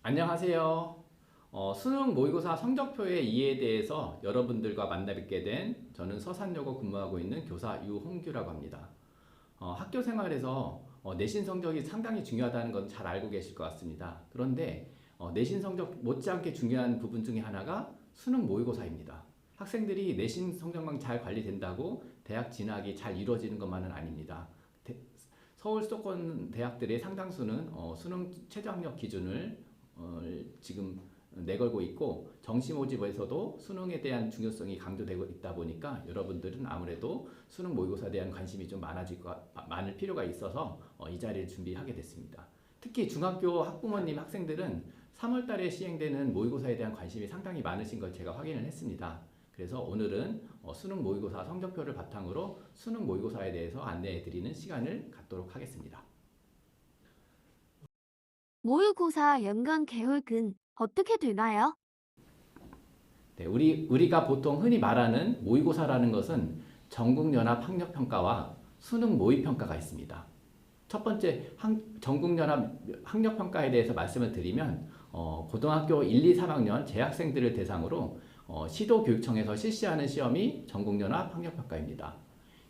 안녕하세요. 수능 모의고사 성적표의 이해에 대해서 여러분들과 만나 뵙게 된 저는 서산여고 근무하고 있는 교사 유홍규라고 합니다. 학교 생활에서 내신 성적이 상당히 중요하다는 건 잘 알고 계실 것 같습니다. 그런데 내신 성적 못지않게 중요한 부분 중에 하나가 수능 모의고사입니다. 학생들이 내신 성적만 잘 관리된다고 대학 진학이 잘 이루어지는 것만은 아닙니다. 서울 수도권 대학들의 상당수는 수능 최저학력 기준을 지금 내걸고 있고 정시 모집에서도 수능에 대한 중요성이 강조되고 있다 보니까 여러분들은 아무래도 수능 모의고사에 대한 관심이 좀 많을 필요가 있어서 이 자리를 준비하게 됐습니다. 특히 중학교 학부모님 학생들은 3월 달에 시행되는 모의고사에 대한 관심이 상당히 많으신 걸 제가 확인을 했습니다. 그래서 오늘은 수능 모의고사 성적표를 바탕으로 수능 모의고사에 대해서 안내해 드리는 시간을 갖도록 하겠습니다. 모의고사 연간 개월근 어떻게 되나요? 네, 우리가 보통 흔히 말하는 모의고사라는 것은 전국연합 학력평가와 수능 모의평가가 있습니다. 첫 번째 전국연합 학력평가에 대해서 말씀을 드리면 고등학교 1, 2, 3학년 재학생들을 대상으로 시도교육청에서 실시하는 시험이 전국연합 학력평가입니다.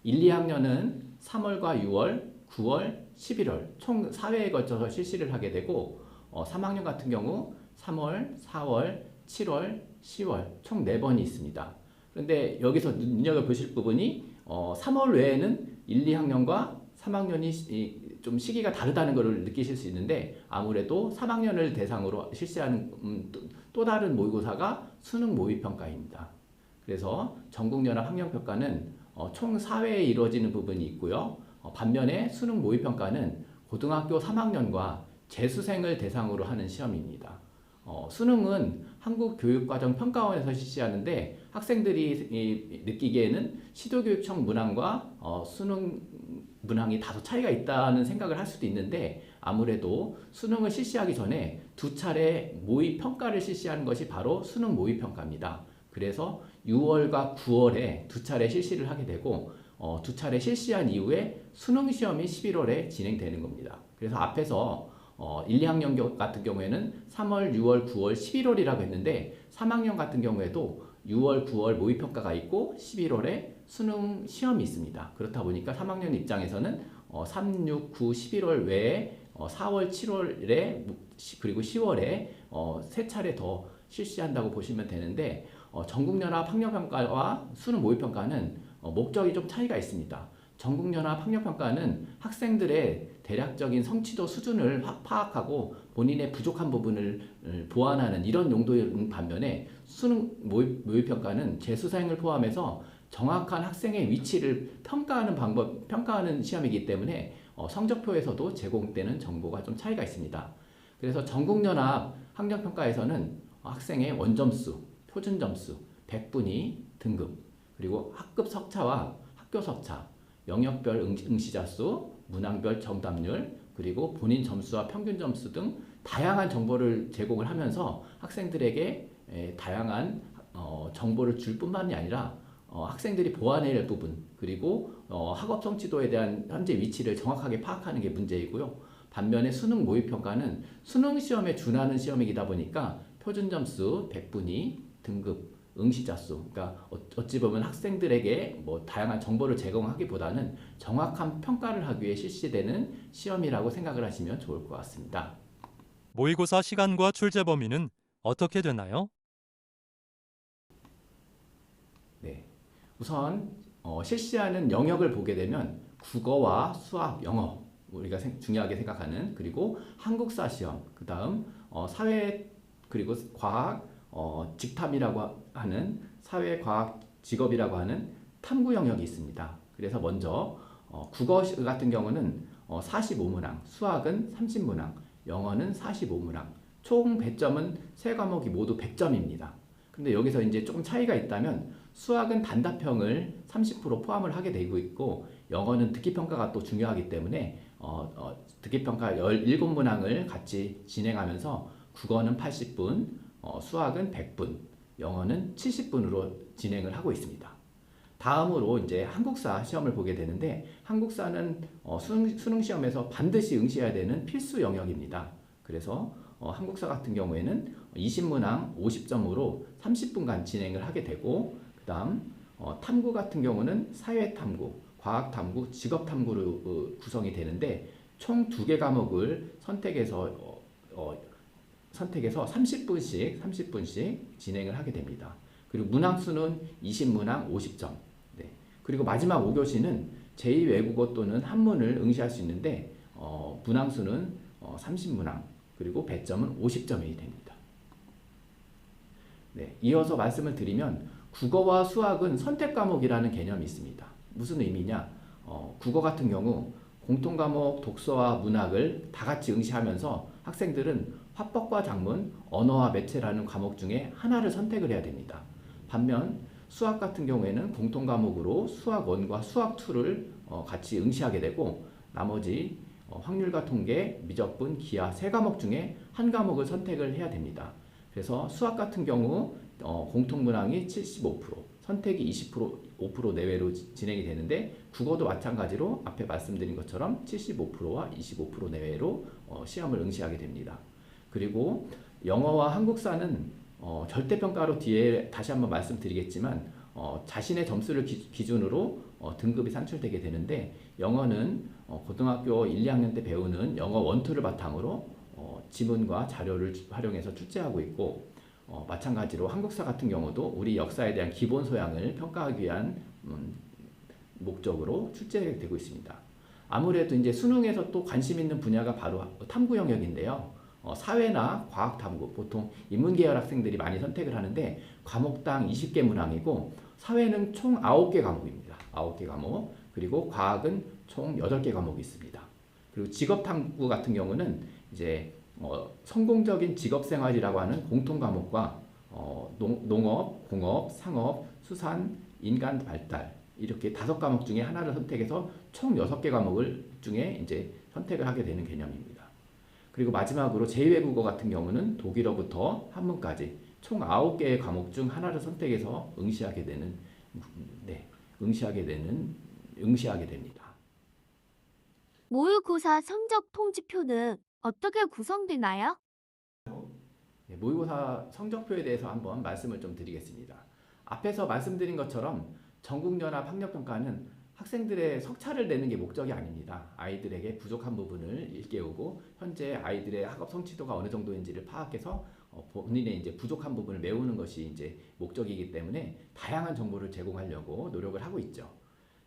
1, 2학년은 3월과 6월, 9월, 11월 총 4회에 걸쳐서 실시를 하게 되고 3학년 같은 경우 3월, 4월, 7월, 10월 총 4번이 있습니다. 그런데 여기서 눈여겨보실 부분이 3월 외에는 1, 2학년과 3학년이 좀 시기가 다르다는 것을 느끼실 수 있는데 아무래도 3학년을 대상으로 실시하는 또 다른 모의고사가 수능 모의평가입니다. 그래서 전국연합 학력평가는 총 4회에 이루어지는 부분이 있고요. 반면에 수능 모의평가는 고등학교 3학년과 재수생을 대상으로 하는 시험입니다. 수능은 한국교육과정평가원에서 실시하는데 학생들이 느끼기에는 시도교육청 문항과 수능 문항이 다소 차이가 있다는 생각을 할 수도 있는데 아무래도 수능을 실시하기 전에 두 차례 모의평가를 실시하는 것이 바로 수능 모의평가입니다. 그래서 6월과 9월에 두 차례 실시를 하게 되고 두 차례 실시한 이후에 수능 시험이 11월에 진행되는 겁니다. 그래서 앞에서 1, 2학년 같은 경우에는 3월, 6월, 9월, 11월이라고 했는데 3학년 같은 경우에도 6월, 9월 모의평가가 있고 11월에 수능 시험이 있습니다. 그렇다 보니까 3학년 입장에서는 3, 6, 9, 11월 외에 4월, 7월에 그리고 10월에 세 차례 더 실시한다고 보시면 되는데 전국연합 학력평가와 수능 모의평가는 목적이 좀 차이가 있습니다. 전국연합 학력평가는 학생들의 대략적인 성취도 수준을 파악하고 본인의 부족한 부분을 보완하는 이런 용도인 반면에 수능 모의평가는 재수생을 포함해서 정확한 학생의 위치를 평가하는 시험이기 때문에 성적표에서도 제공되는 정보가 좀 차이가 있습니다. 그래서 전국연합 학력평가에서는 학생의 원점수, 표준점수, 백분위, 등급, 그리고 학급 석차와 학교 석차, 영역별 응시자 수, 문항별 정답률, 그리고 본인 점수와 평균 점수 등 다양한 정보를 제공을 하면서 학생들에게 다양한 정보를 줄 뿐만이 아니라 학생들이 보완해야 할 부분, 그리고 학업 성취도에 대한 현재 위치를 정확하게 파악하는 게 문제이고요. 반면에 수능 모의평가는 수능 시험에 준하는 시험이다 보니까 표준 점수, 백분위, 등급, 응시자 수, 그러니까 어찌 보면 학생들에게 다양한 정보를 제공하기보다는 정확한 평가를 하기 위해 실시되는 시험이라고 생각을 하시면 좋을 것 같습니다. 모의고사 시간과 출제 범위는 어떻게 되나요? 네, 우선 실시하는 영역을 보게 되면 국어와 수학, 영어 우리가 중요하게 생각하는 그리고 한국사 시험, 그 다음 사회 그리고 과학, 직탐이라고 하는 사회과학 직업이라고 하는 탐구 영역이 있습니다. 그래서 먼저 국어 같은 경우는 45문항, 수학은 30문항, 영어는 45문항, 총 배점은 세 과목이 모두 100점입니다. 근데 여기서 이제 조금 차이가 있다면 수학은 단답형을 30% 포함을 하게 되고 있고 영어는 듣기평가가 또 중요하기 때문에 듣기평가 17문항을 같이 진행하면서 국어는 80분, 수학은 100분, 영어는 70분으로 진행을 하고 있습니다. 다음으로 이제 한국사 시험을 보게 되는데 한국사는 수능 시험에서 반드시 응시해야 되는 필수 영역입니다. 그래서 한국사 같은 경우에는 20문항 50점으로 30분간 진행을 하게 되고, 그다음 탐구 같은 경우는 사회탐구, 과학탐구, 직업탐구로 구성이 되는데 총 2개 과목을 선택해서 30분씩 진행을 하게 됩니다. 그리고 문항수는 20문항 50점. 네. 그리고 마지막 5교시는 제2외국어 또는 한문을 응시할 수 있는데 문항수는 30문항, 그리고 배점은 50점이 됩니다. 네. 이어서 말씀을 드리면 국어와 수학은 선택 과목이라는 개념이 있습니다. 무슨 의미냐? 국어 같은 경우 공통과목 독서와 문학을 다 같이 응시하면서 학생들은 화법과 작문, 언어와 매체라는 과목 중에 하나를 선택을 해야 됩니다. 반면 수학 같은 경우에는 공통과목으로 수학 1과 수학 2를 같이 응시하게 되고, 나머지 확률과 통계, 미적분, 기하 3과목 중에 한 과목을 선택을 해야 됩니다. 그래서 수학 같은 경우 공통문항이 75%, 선택이 5% 내외로 진행이 되는데, 국어도 마찬가지로 앞에 말씀드린 것처럼 75%와 25% 내외로 시험을 응시하게 됩니다. 그리고 영어와 한국사는 절대평가로 뒤에 다시 한번 말씀드리겠지만 자신의 점수를 기준으로 등급이 산출되게 되는데, 영어는 고등학교 1, 2학년 때 배우는 영어 1, 2를 바탕으로 지문과 자료를 활용해서 출제하고 있고, 마찬가지로 한국사 같은 경우도 우리 역사에 대한 기본 소양을 평가하기 위한 목적으로 출제되고 있습니다. 아무래도 이제 수능에서 또 관심 있는 분야가 바로 탐구 영역인데요. 사회나 과학 탐구, 보통 인문계열 학생들이 많이 선택을 하는데 과목당 20개 문항이고, 사회는 총 9개 과목입니다. 9개 과목. 그리고 과학은 총 8개 과목이 있습니다. 그리고 직업 탐구 같은 경우는 이제 성공적인 직업 생활이라고 하는 공통 과목과 농업, 공업, 상업, 수산, 인간 발달, 이렇게 5과목 중에 하나를 선택해서 총 6개 과목을 중에 이제 선택을 하게 되는 개념입니다. 그리고 마지막으로 제2외국어 같은 경우는 독일어부터 한문까지 총 9개의 과목 중 하나를 선택해서 응시하게 됩니다. 모의고사 성적 통지표는 어떻게 구성되나요? 네, 모의고사 성적표에 대해서 한번 말씀을 좀 드리겠습니다. 앞에서 말씀드린 것처럼 전국연합 학력평가는 학생들의 석차를 내는 게 목적이 아닙니다. 아이들에게 부족한 부분을 일깨우고 현재 아이들의 학업 성취도가 어느 정도인지를 파악해서 본인의 이제 부족한 부분을 메우는 것이 이제 목적이기 때문에 다양한 정보를 제공하려고 노력을 하고 있죠.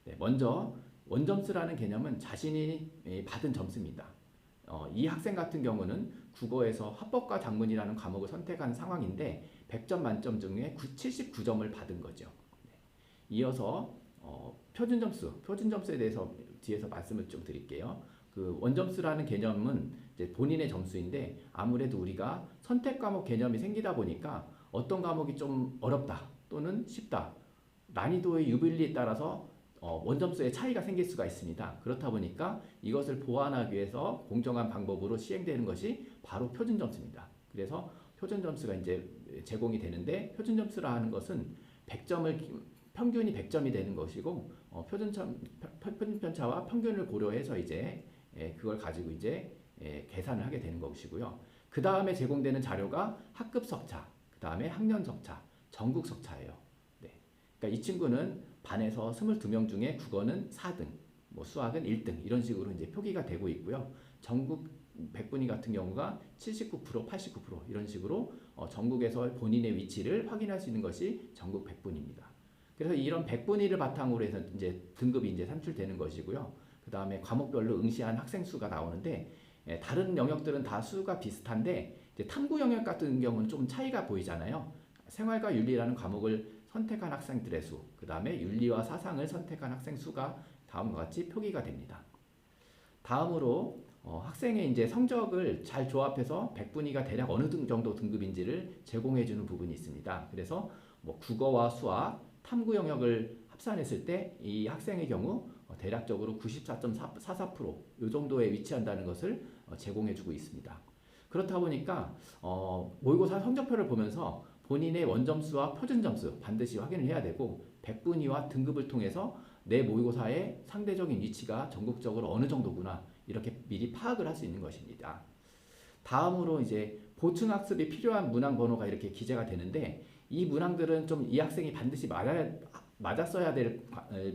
네, 먼저 원점수라는 개념은 자신이 받은 점수입니다. 이 학생 같은 경우는 국어에서 화법과 작문이라는 과목을 선택한 상황인데 100점 만점 중에 79점을 받은 거죠. 네. 이어서 표준점수에 대해서 뒤에서 말씀을 좀 드릴게요. 그 원점수라는 개념은 이제 본인의 점수인데, 아무래도 우리가 선택 과목 개념이 생기다 보니까 어떤 과목이 좀 어렵다 또는 쉽다, 난이도의 유불리에 따라서 원점수의 차이가 생길 수가 있습니다. 그렇다 보니까 이것을 보완하기 위해서 공정한 방법으로 시행되는 것이 바로 표준점수입니다. 그래서 표준점수가 이제 제공이 되는데, 표준점수라 하는 것은 100점을 평균이 100점이 되는 것이고, 표준편차와 평균을 고려해서 이제 그걸 가지고 이제 계산을 하게 되는 것이고요. 그 다음에 제공되는 자료가 학급 석차, 그 다음에 학년 석차, 전국 석차예요. 네. 그러니까 이 친구는 반에서 22명 중에 국어는 4등, 뭐 수학은 1등, 이런 식으로 이제 표기가 되고 있고요. 전국 100분위 같은 경우가 79%, 89% 이런 식으로 전국에서 본인의 위치를 확인할 수 있는 것이 전국 100분위입니다. 그래서 이런 100분위를 바탕으로 해서 이제 등급이 이제 산출되는 것이고요. 그 다음에 과목별로 응시한 학생 수가 나오는데, 다른 영역들은 다 수가 비슷한데 이제 탐구 영역 같은 경우는 좀 차이가 보이잖아요. 생활과 윤리라는 과목을 선택한 학생들의 수, 그 다음에 윤리와 사상을 선택한 학생 수가 다음과 같이 표기가 됩니다. 다음으로 학생의 이제 성적을 잘 조합해서 100분위가 대략 어느 정도 등급인지를 제공해주는 부분이 있습니다. 그래서 뭐 국어와 수학, 탐구 영역을 합산했을 때 이 학생의 경우 대략적으로 94.44% 이 정도에 위치한다는 것을 제공해주고 있습니다. 그렇다 보니까 모의고사 성적표를 보면서 본인의 원점수와 표준점수 반드시 확인을 해야 되고, 100분위와 등급을 통해서 내 모의고사의 상대적인 위치가 전국적으로 어느 정도구나, 이렇게 미리 파악을 할 수 있는 것입니다. 다음으로 이제 보충학습이 필요한 문항 번호가 이렇게 기재가 되는데 이 문항들은 좀 이 학생이 반드시 맞았어야 될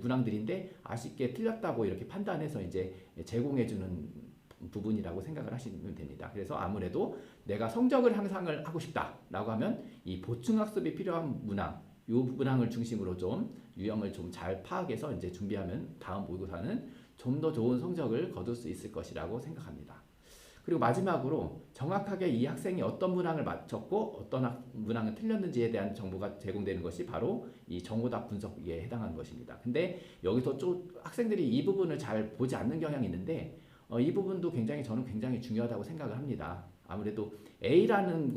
문항들인데 아쉽게 틀렸다고 이렇게 판단해서 이제 제공해주는 부분이라고 생각을 하시면 됩니다. 그래서 아무래도 내가 성적을 향상을 하고 싶다라고 하면 이 보충학습이 필요한 문항, 이 문항을 중심으로 좀 유형을 좀 잘 파악해서 이제 준비하면 다음 모의고사는 좀 더 좋은 성적을 거둘 수 있을 것이라고 생각합니다. 그리고 마지막으로 정확하게 이 학생이 어떤 문항을 맞췄고 어떤 문항은 틀렸는지에 대한 정보가 제공되는 것이 바로 이 정오답 분석에 해당하는 것입니다. 근데 여기서 좀 학생들이 이 부분을 잘 보지 않는 경향이 있는데 이 부분도 저는 굉장히 중요하다고 생각을 합니다. 아무래도 A라는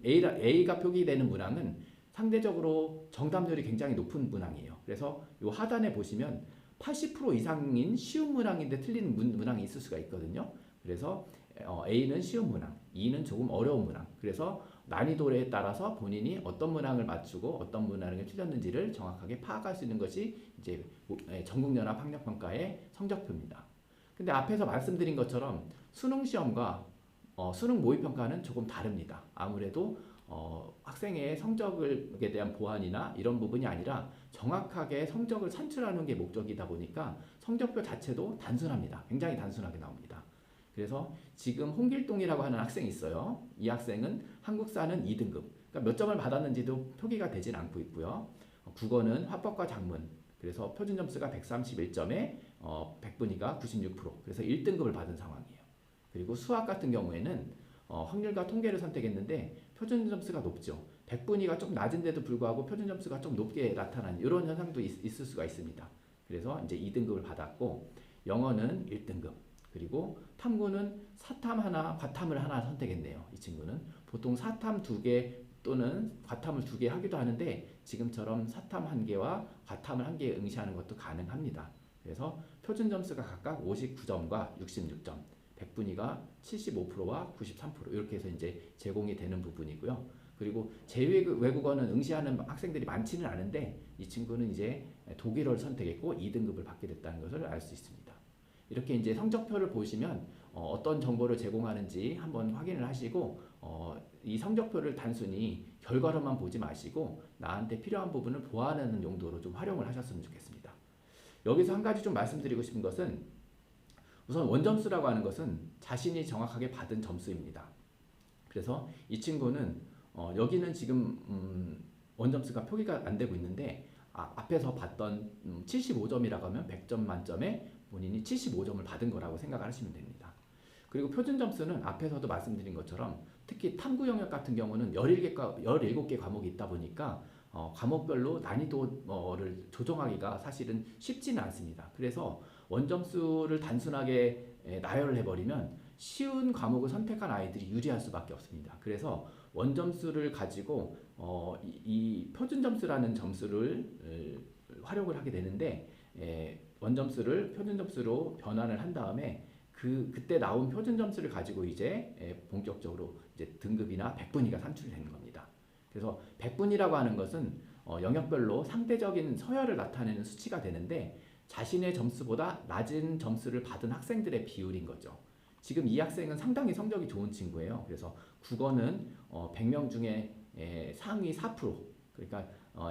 A가 표기되는 문항은 상대적으로 정답률이 굉장히 높은 문항이에요. 그래서 이 하단에 보시면 80% 이상인 쉬운 문항인데 틀린 문항이 있을 수가 있거든요. 그래서 A는 쉬운 문항, E는 조금 어려운 문항. 그래서 난이도에 따라서 본인이 어떤 문항을 맞추고 어떤 문항을 틀렸는지를 정확하게 파악할 수 있는 것이 이제 전국연합 학력평가의 성적표입니다. 근데 앞에서 말씀드린 것처럼 수능 시험과 수능 모의평가는 조금 다릅니다. 아무래도 학생의 성적에 대한 보완이나 이런 부분이 아니라 정확하게 성적을 산출하는 게 목적이다 보니까 성적표 자체도 단순합니다. 굉장히 단순하게 나옵니다. 그래서 지금 홍길동이라고 하는 학생이 있어요. 이 학생은 한국사는 2등급. 그러니까 몇 점을 받았는지도 표기가 되진 않고 있고요. 국어는 화법과 작문. 그래서 표준 점수가 131점에 백분위가 96%. 그래서 1등급을 받은 상황이에요. 그리고 수학 같은 경우에는 확률과 통계를 선택했는데 표준 점수가 높죠. 백분위가 좀 낮은데도 불구하고 표준 점수가 좀 높게 나타나는 이런 현상도 있을 수가 있습니다. 그래서 이제 2등급을 받았고 영어는 1등급. 그리고 탐구는 사탐 하나, 과탐을 하나 선택했네요. 이 친구는 보통 사탐 2개 또는 과탐을 2개 하기도 하는데 지금처럼 사탐 1개와 과탐을 1개 응시하는 것도 가능합니다. 그래서 표준 점수가 각각 59점과 66점, 백분위가 75%와 93% 이렇게 해서 이제 제공이 되는 부분이고요. 그리고 제외국어는 응시하는 학생들이 많지는 않은데 이 친구는 이제 독일어를 선택했고 2등급을 받게 됐다는 것을 알 수 있습니다. 이렇게 이제 성적표를 보시면 어떤 정보를 제공하는지 한번 확인을 하시고 이 성적표를 단순히 결과로만 보지 마시고 나한테 필요한 부분을 보완하는 용도로 좀 활용을 하셨으면 좋겠습니다. 여기서 한 가지 좀 말씀드리고 싶은 것은 우선 원점수라고 하는 것은 자신이 정확하게 받은 점수입니다. 그래서 이 친구는 여기는 지금 원점수가 표기가 안 되고 있는데 앞에서 봤던 75점이라고 하면 100점 만점에 본인이 75점을 받은 거라고 생각하시면 됩니다. 그리고 표준 점수는 앞에서도 말씀드린 것처럼 특히 탐구 영역 같은 경우는 17개 과목이 있다 보니까 과목별로 난이도를 조정하기가 사실은 쉽지는 않습니다. 그래서 원점수를 단순하게 나열을 해버리면 쉬운 과목을 선택한 아이들이 유리할 수밖에 없습니다. 그래서 원점수를 가지고 이 표준 점수라는 점수를 활용을 하게 되는데 원점수를 표준 점수로 변환을 한 다음에 그때 나온 표준 점수를 가지고 이제 본격적으로 이제 등급이나 백분위가 산출되는 겁니다. 그래서 백분위라고 하는 것은 영역별로 상대적인 서열을 나타내는 수치가 되는데 자신의 점수보다 낮은 점수를 받은 학생들의 비율인 거죠. 지금 이 학생은 상당히 성적이 좋은 친구예요. 그래서 국어는 100명 중에 상위 4%, 그러니까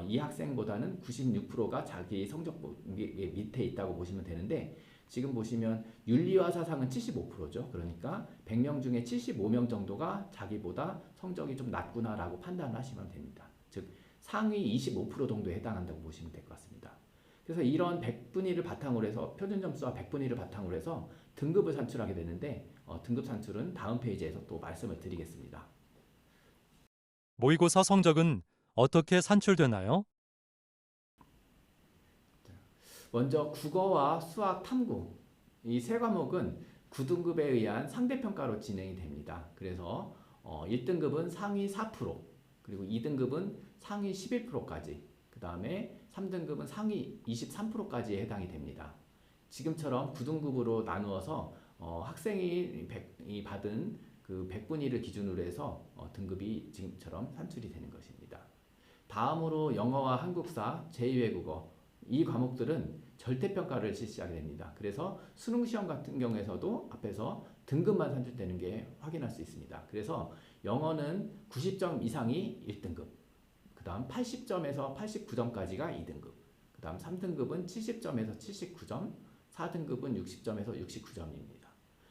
이 학생보다는 96%가 자기 성적 밑에 있다고 보시면 되는데 지금 보시면 윤리와 사상은 75%죠. 그러니까 100명 중에 75명 정도가 자기보다 성적이 좀 낮구나라고 판단하시면 됩니다. 즉 상위 25% 정도에 해당한다고 보시면 될 것 같습니다. 그래서 이런 백분위를 바탕으로 해서 표준 점수와 백분위를 바탕으로 해서 등급을 산출하게 되는데 등급 산출은 다음 페이지에서 또 말씀을 드리겠습니다. 모의고사 성적은 어떻게 산출되나요? 먼저 국어와 수학, 탐구 이 세 과목은 9등급에 의한 상대평가로 진행이 됩니다. 그래서 1등급은 상위 4%, 그리고 2등급은 상위 11%까지, 그 다음에 3등급은 상위 23%까지에 해당이 됩니다. 지금처럼 9등급으로 나누어서 학생이 받은 그 백분위를 기준으로 해서 등급이 지금처럼 산출이 되는 것입니다. 다음으로 영어와 한국사, 제2외국어 이 과목들은 절대평가를 실시하게 됩니다. 그래서 수능 시험 같은 경우에서도 앞에서 등급만 산출되는 게 확인할 수 있습니다. 그래서 영어는 90점 이상이 1등급, 그 다음 80점에서 89점까지가 2등급, 그 다음 3등급은 70점에서 79점, 4등급은 60점에서 69점입니다.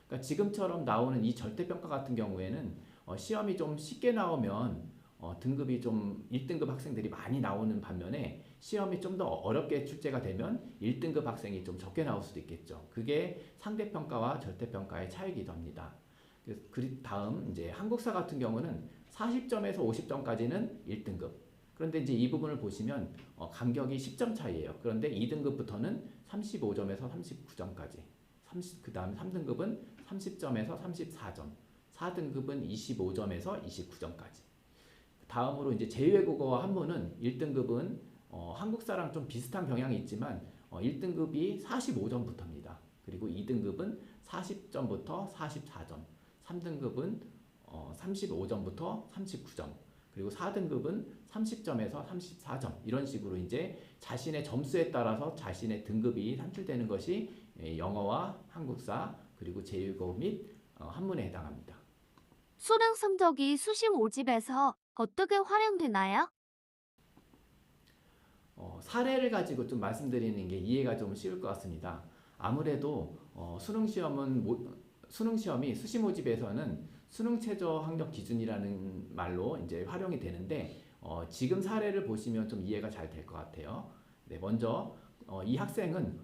그러니까 지금처럼 나오는 이 절대평가 같은 경우에는 시험이 좀 쉽게 나오면 등급이 좀 1등급 학생들이 많이 나오는 반면에 시험이 좀 더 어렵게 출제가 되면 1등급 학생이 좀 적게 나올 수도 있겠죠. 그게 상대평가와 절대평가의 차이기도 합니다. 그 다음 이제 한국사 같은 경우는 40점에서 50점까지는 1등급. 그런데 이제 이 부분을 보시면 간격이 10점 차이예요. 그런데 2등급부터는 35점에서 39점까지. 그 다음 3등급은 30점에서 34점. 4등급은 25점에서 29점까지. 다음으로 이제 제2외국어와 한문은 1등급은 한국사랑 좀 비슷한 경향이 있지만 1등급이 45점부터입니다. 그리고 2등급은 40점부터 44점, 3등급은 35점부터 39점, 그리고 4등급은 30점에서 34점 이런 식으로 이제 자신의 점수에 따라서 자신의 등급이 산출되는 것이 영어와 한국사 그리고 제2외국어 및 한문에 해당합니다. 수능 성적이 수시 모집에서 어떻게 활용되나요? 사례를 가지고 좀 말씀드리는 게 이해가 좀 쉬울 것 같습니다. 아무래도 수능 시험이 수시 모집에서는 수능 최저 학력 기준이라는 말로 이제 활용이 되는데 지금 사례를 보시면 좀 이해가 잘 될 것 같아요. 네, 먼저 이 학생은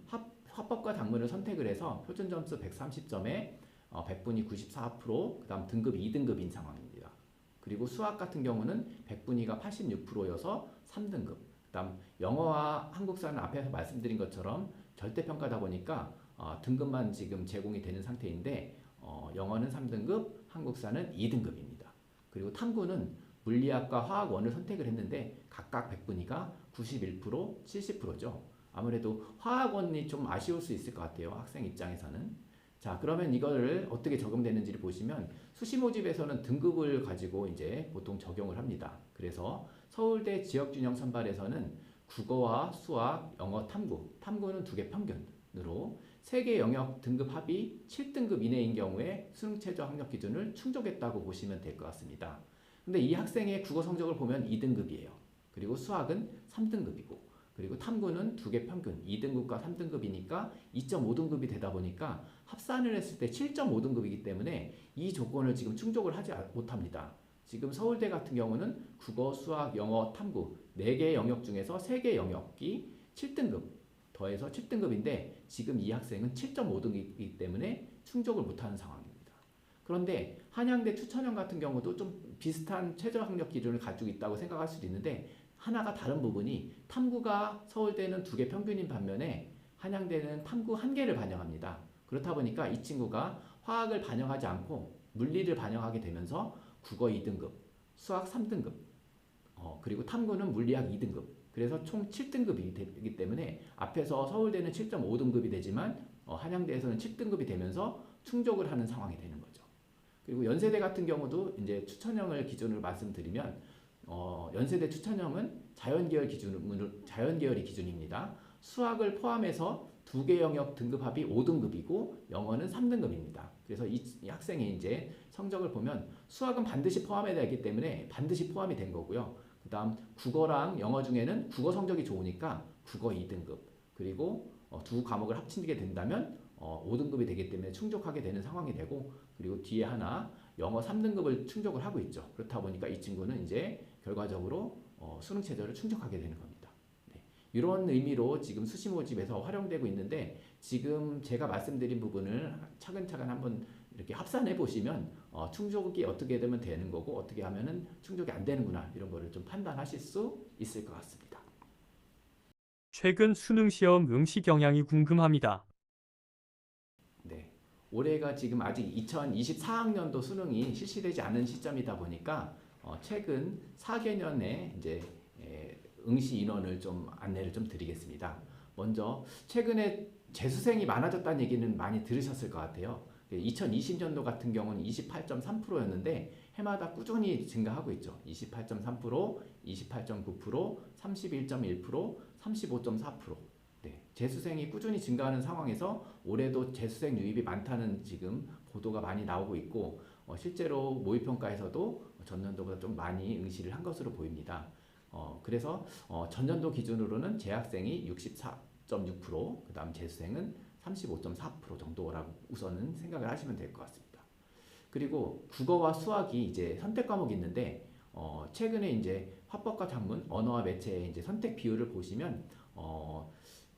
화법과 작문을 선택을 해서 표준 점수 130점에 100분위 94%, 그다음 등급 2등급인 상황입니다. 그리고 수학 같은 경우는 100분위가 86%여서 3등급. 그다음 영어와 한국사는 앞에서 말씀드린 것처럼 절대평가다 보니까 등급만 지금 제공이 되는 상태인데 영어는 3등급, 한국사는 2등급입니다. 그리고 탐구는 물리학과 화학원을 선택을 했는데 각각 100분위가 91%, 70%죠. 아무래도 화학원이 좀 아쉬울 수 있을 것 같아요. 학생 입장에서는. 자, 그러면 이거를 어떻게 적용되는지를 보시면 수시 모집에서는 등급을 가지고 이제 보통 적용을 합니다. 그래서 서울대 지역균형 선발에서는 국어와 수학, 영어, 탐구는 2개 평균으로 3개 영역 등급 합이 7등급 이내인 경우에 수능 최저 학력 기준을 충족했다고 보시면 될 것 같습니다. 근데 이 학생의 국어 성적을 보면 2등급이에요. 그리고 수학은 3등급이고 그리고 탐구는 2개 평균 2등급과 3등급이니까 2.5등급이 되다 보니까 합산을 했을 때 7.5등급이기 때문에 이 조건을 지금 충족을 하지 못합니다. 지금 서울대 같은 경우는 국어, 수학, 영어, 탐구 4개 영역 중에서 3개 영역이 7등급 더해서 7등급인데 지금 이 학생은 7.5등급이기 때문에 충족을 못하는 상황입니다. 그런데 한양대 추천형 같은 경우도 좀 비슷한 최저 학력 기준을 가지고 있다고 생각할 수도 있는데 하나가 다른 부분이 탐구가 서울대는 2개 평균인 반면에 한양대는 탐구 1개를 반영합니다. 그렇다 보니까 이 친구가 화학을 반영하지 않고 물리를 반영하게 되면서 국어 2등급, 수학 3등급, 그리고 탐구는 물리학 2등급. 그래서 총 7등급이 되기 때문에 앞에서 서울대는 7.5등급이 되지만 한양대에서는 7등급이 되면서 충족을 하는 상황이 되는 거죠. 그리고 연세대 같은 경우도 이제 추천형을 기준으로 말씀드리면 연세대 추천형은 자연계열이 기준입니다. 수학을 포함해서 2개 영역 등급합이 5등급이고 영어는 3등급입니다. 그래서 이 학생이 이제 성적을 보면 수학은 반드시 포함해야 되기 때문에 반드시 포함이 된 거고요. 그 다음 국어랑 영어 중에는 국어 성적이 좋으니까 국어 2등급 그리고 두 과목을 합치게 된다면 5등급이 되기 때문에 충족하게 되는 상황이 되고 그리고 뒤에 하나 영어 3등급을 충족을 하고 있죠. 그렇다 보니까 이 친구는 이제 결과적으로 수능 최저를 충족하게 되는 겁니다. 네. 이런 의미로 지금 수시 모집에서 활용되고 있는데 지금 제가 말씀드린 부분을 차근차근 한번 이렇게 합산해 보시면 충족이 어떻게 되면 되는 거고 어떻게 하면은 충족이 안 되는구나 이런 거를 좀 판단하실 수 있을 것 같습니다. 최근 수능 시험 응시 경향이 궁금합니다. 네. 올해가 지금 아직 2024학년도 수능이 실시되지 않은 시점이다 보니까 최근 4개년의 이제 응시 인원을 좀 안내를 좀 드리겠습니다. 먼저 최근에 재수생이 많아졌다는 얘기는 많이 들으셨을 것 같아요. 2020년도 같은 경우는 28.3%였는데 해마다 꾸준히 증가하고 있죠. 28.3%, 28.9%, 31.1%, 35.4%. 재수생이 꾸준히 증가하는 상황에서 올해도 재수생 유입이 많다는 지금 보도가 많이 나오고 있고 실제로 모의평가에서도 전년도보다 좀 많이 응시를 한 것으로 보입니다. 그래서 전년도 기준으로는 재학생이 64.6%, 그 다음 재수생은 35.4% 정도라고 우선은 생각을 하시면 될 것 같습니다. 그리고 국어와 수학이 이제 선택 과목이 있는데 최근에 이제 화법과 작문, 언어와 매체의 이제 선택 비율을 보시면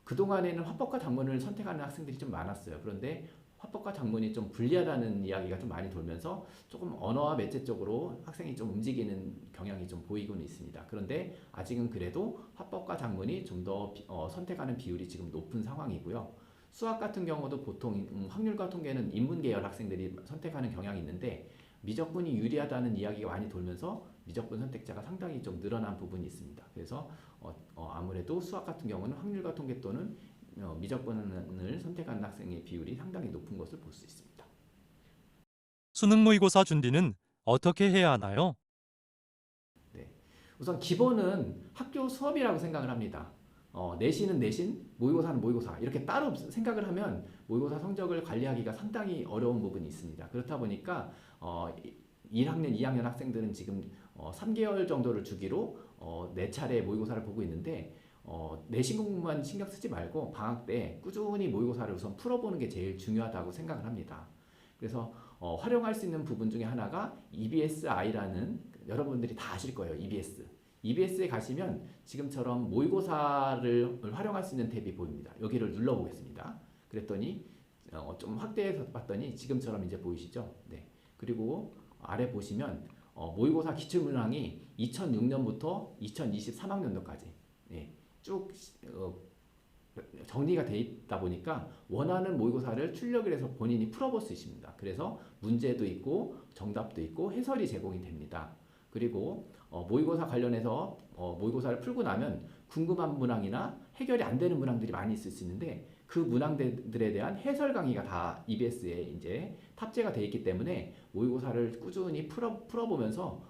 그동안에는 화법과 작문을 선택하는 학생들이 좀 많았어요. 그런데 화법과 작문이 좀 불리하다는 이야기가 좀 많이 돌면서 조금 언어와 매체 쪽으로 학생이 좀 움직이는 경향이 좀 보이고는 있습니다. 그런데 아직은 그래도 화법과 작문이 좀 더 선택하는 비율이 지금 높은 상황이고요. 수학 같은 경우도 보통 확률과 통계는 인문 계열 학생들이 선택하는 경향이 있는데 미적분이 유리하다는 이야기가 많이 돌면서 미적분 선택자가 상당히 좀 늘어난 부분이 있습니다. 그래서 아무래도 수학 같은 경우는 확률과 통계 또는 미적분을 선택하는 학생의 비율이 상당히 높은 것을 볼 수 있습니다. 수능 모의고사 준비는 어떻게 해야 하나요? 네. 우선 기본은 학교 수업이라고 생각을 합니다. 내신은 내신, 모의고사는 모의고사 이렇게 따로 생각을 하면 모의고사 성적을 관리하기가 상당히 어려운 부분이 있습니다. 그렇다 보니까 1학년, 2학년 학생들은 지금 3개월 정도를 주기로 4차례 모의고사를 보고 있는데 내신 공부만 신경 쓰지 말고 방학 때 꾸준히 모의고사를 우선 풀어보는 게 제일 중요하다고 생각을 합니다. 그래서 활용할 수 있는 부분 중에 하나가 EBS-I라는 여러분들이 다 아실 거예요. EBS에 가시면 지금처럼 모의고사를 활용할 수 있는 탭이 보입니다. 여기를 눌러보겠습니다. 그랬더니 좀 확대해서 봤더니 지금처럼 이제 보이시죠? 네. 그리고 아래 보시면 모의고사 기출문항이 2006년부터 2023학년도까지 쭉 정리가 돼 있다 보니까 원하는 모의고사를 출력을 해서 본인이 풀어볼 수 있습니다. 그래서 문제도 있고 정답도 있고 해설이 제공이 됩니다. 그리고 모의고사 관련해서 모의고사를 풀고 나면 궁금한 문항이나 해결이 안 되는 문항들이 많이 있을 수 있는데 그 문항들에 대한 해설 강의가 다 EBS에 이제 탑재가 되어 있기 때문에 모의고사를 꾸준히 풀어보면서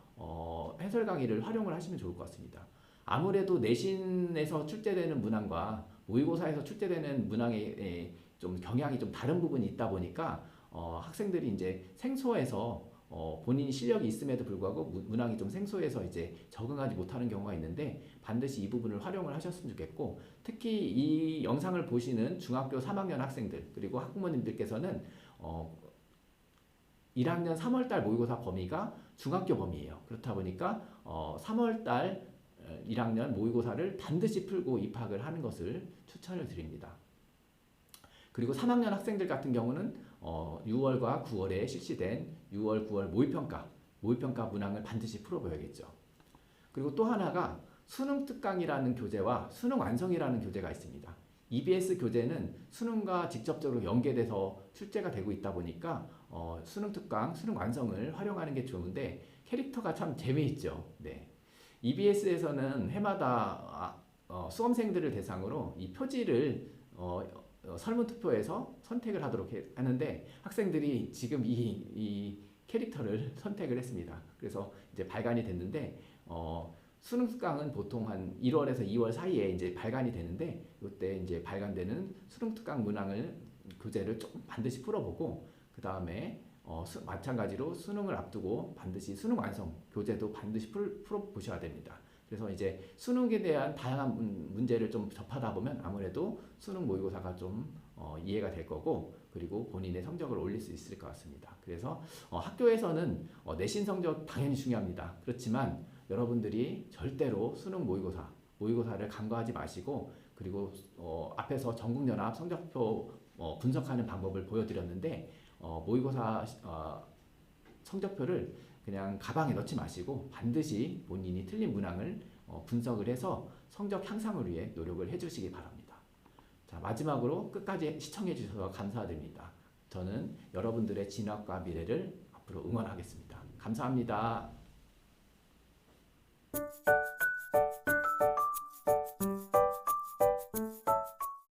해설 강의를 활용을 하시면 좋을 것 같습니다. 아무래도 내신에서 출제되는 문항과 모의고사에서 출제되는 문항의 좀 경향이 좀 다른 부분이 있다 보니까 학생들이 이제 생소해서 본인이 실력이 있음에도 불구하고 문항이 좀 생소해서 이제 적응하지 못하는 경우가 있는데 반드시 이 부분을 활용을 하셨으면 좋겠고 특히 이 영상을 보시는 중학교 3학년 학생들 그리고 학부모님들께서는 1학년 3월달 모의고사 범위가 중학교 범위예요. 그렇다 보니까 3월달 1학년 모의고사를 반드시 풀고 입학을 하는 것을 추천을 드립니다. 그리고 3학년 학생들 같은 경우는 6월과 9월에 실시된 6월, 9월 모의평가 문항을 반드시 풀어보야겠죠. 그리고 또 하나가 수능 특강이라는 교재와 수능 완성이라는 교재가 있습니다. EBS 교재는 수능과 직접적으로 연계돼서 출제가 되고 있다 보니까 수능 특강, 수능 완성을 활용하는 게 좋은데 캐릭터가 참 재미있죠. 네. EBS에서는 해마다 수험생들을 대상으로 이 표지를 설문투표에서 선택을 하도록 하는데 학생들이 지금 이 캐릭터를 선택을 했습니다. 그래서 이제 발간이 됐는데 수능 특강은 보통 한 1월에서 2월 사이에 이제 발간이 되는데 이때 이제 발간되는 수능 특강 문항을 교재를 조금 반드시 풀어보고 그 다음에 마찬가지로 수능을 앞두고 반드시 수능 완성 교재도 반드시 풀어보셔야 됩니다. 그래서 이제 수능에 대한 다양한 문제를 좀 접하다 보면 아무래도 수능 모의고사가 좀 이해가 될 거고 그리고 본인의 성적을 올릴 수 있을 것 같습니다. 그래서 학교에서는 내신 성적 당연히 중요합니다. 그렇지만 여러분들이 절대로 수능 모의고사를 간과하지 마시고 그리고 앞에서 전국연합 성적표 분석하는 방법을 보여드렸는데 모의고사 성적표를 그냥 가방에 넣지 마시고 반드시 본인이 틀린 문항을 분석을 해서 성적 향상을 위해 노력을 해주시기 바랍니다. 자, 마지막으로 끝까지 시청해 주셔서 감사드립니다. 저는 여러분들의 진학과 미래를 앞으로 응원하겠습니다. 감사합니다.